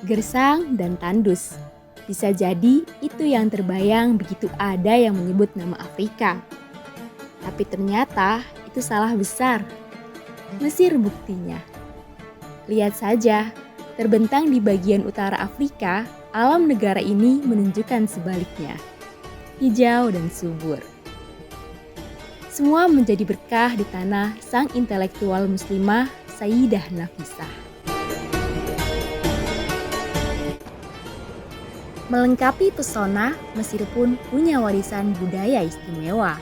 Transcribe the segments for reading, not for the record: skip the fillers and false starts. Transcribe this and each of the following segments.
gersang, dan tandus. Bisa jadi itu yang terbayang begitu ada yang menyebut nama Afrika. Tapi ternyata itu salah besar. Mesir buktinya. Lihat saja, terbentang di bagian utara Afrika, alam negara ini menunjukkan sebaliknya. Hijau dan subur. Semua menjadi berkah di tanah sang intelektual muslimah Sayyidah Nafisah. Melengkapi pesona, Mesir pun punya warisan budaya istimewa.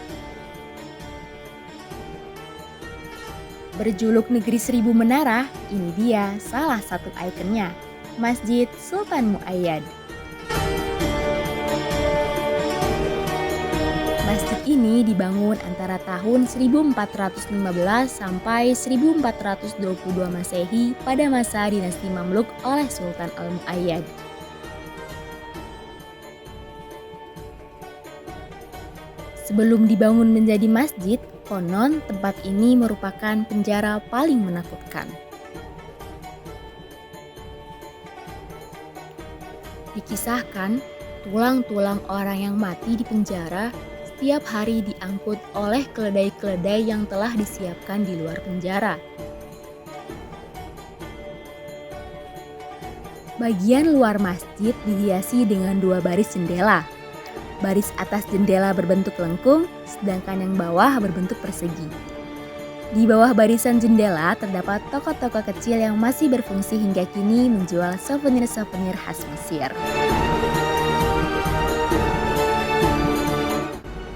Berjuluk negeri seribu menara, ini dia salah satu ikonnya, Masjid Sultan Mu'ayyad. Masjid ini dibangun antara tahun 1415 sampai 1422 Masehi pada masa dinasti Mamluk oleh Sultan Al-Mu'ayyad. Sebelum dibangun menjadi masjid, konon tempat ini merupakan penjara paling menakutkan. Dikisahkan, tulang-tulang orang yang mati di penjara setiap hari diangkut oleh keledai-keledai yang telah disiapkan di luar penjara. Bagian luar masjid dihiasi dengan dua baris jendela. Baris atas jendela berbentuk lengkung, sedangkan yang bawah berbentuk persegi. Di bawah barisan jendela terdapat toko-toko kecil yang masih berfungsi hingga kini menjual souvenir-souvenir khas Mesir.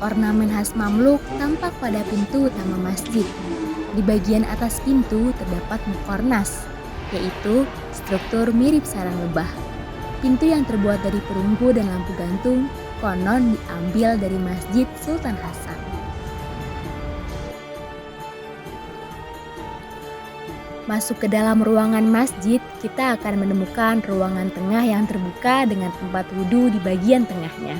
Ornamen khas Mamluk tampak pada pintu utama masjid. Di bagian atas pintu terdapat mukornas, yaitu struktur mirip sarang lebah. Pintu yang terbuat dari perunggu dan lampu gantung konon diambil dari Masjid Sultan Hasan. Masuk ke dalam ruangan masjid, kita akan menemukan ruangan tengah yang terbuka dengan tempat wudhu di bagian tengahnya.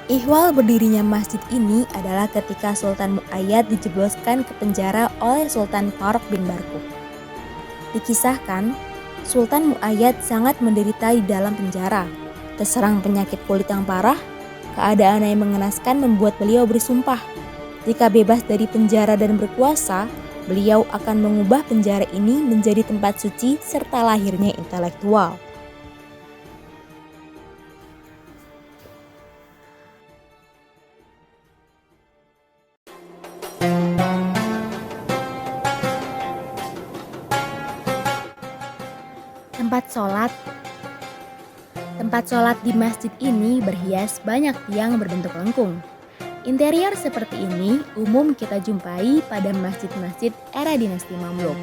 Ihwal berdirinya masjid ini adalah ketika Sultan Mu'ayyad dijebloskan ke penjara oleh Sultan Farouk bin Barkuk. Dikisahkan, Sultan Mu'ayyad sangat menderita di dalam penjara. Terserang penyakit kulit yang parah, keadaan yang mengenaskan membuat beliau bersumpah, jika bebas dari penjara dan berkuasa, beliau akan mengubah penjara ini menjadi tempat suci serta lahirnya intelektual. Tempat sholat di masjid ini berhias banyak tiang berbentuk lengkung. Interior seperti ini umum kita jumpai pada masjid-masjid era dinasti Mamluk.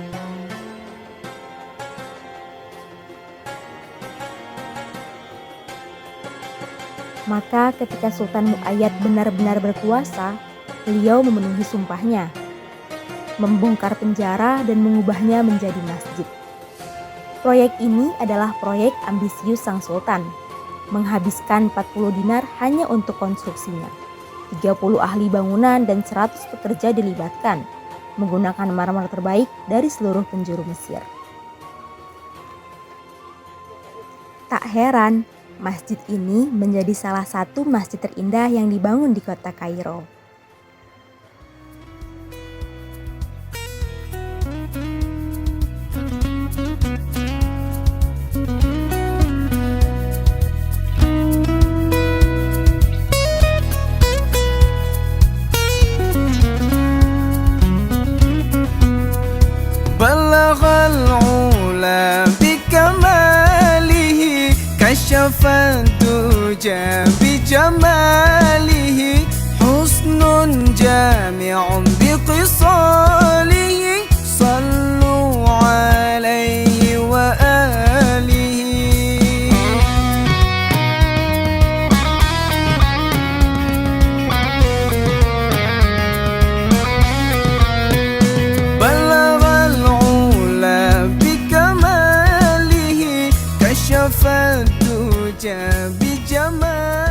Maka ketika Sultan Mu'ayyad benar-benar berkuasa, beliau memenuhi sumpahnya, membongkar penjara dan mengubahnya menjadi masjid. Proyek ini adalah proyek ambisius sang sultan, menghabiskan 40 dinar hanya untuk konstruksinya. 30 ahli bangunan dan 100 pekerja dilibatkan, menggunakan marmer terbaik dari seluruh penjuru Mesir. Tak heran, masjid ini menjadi salah satu masjid terindah yang dibangun di kota Kairo. بلغ العلا بكماله كشف الدجى بجماله حسن جامع بخصاله صلوا عليه وآله كشف الدجى بجمال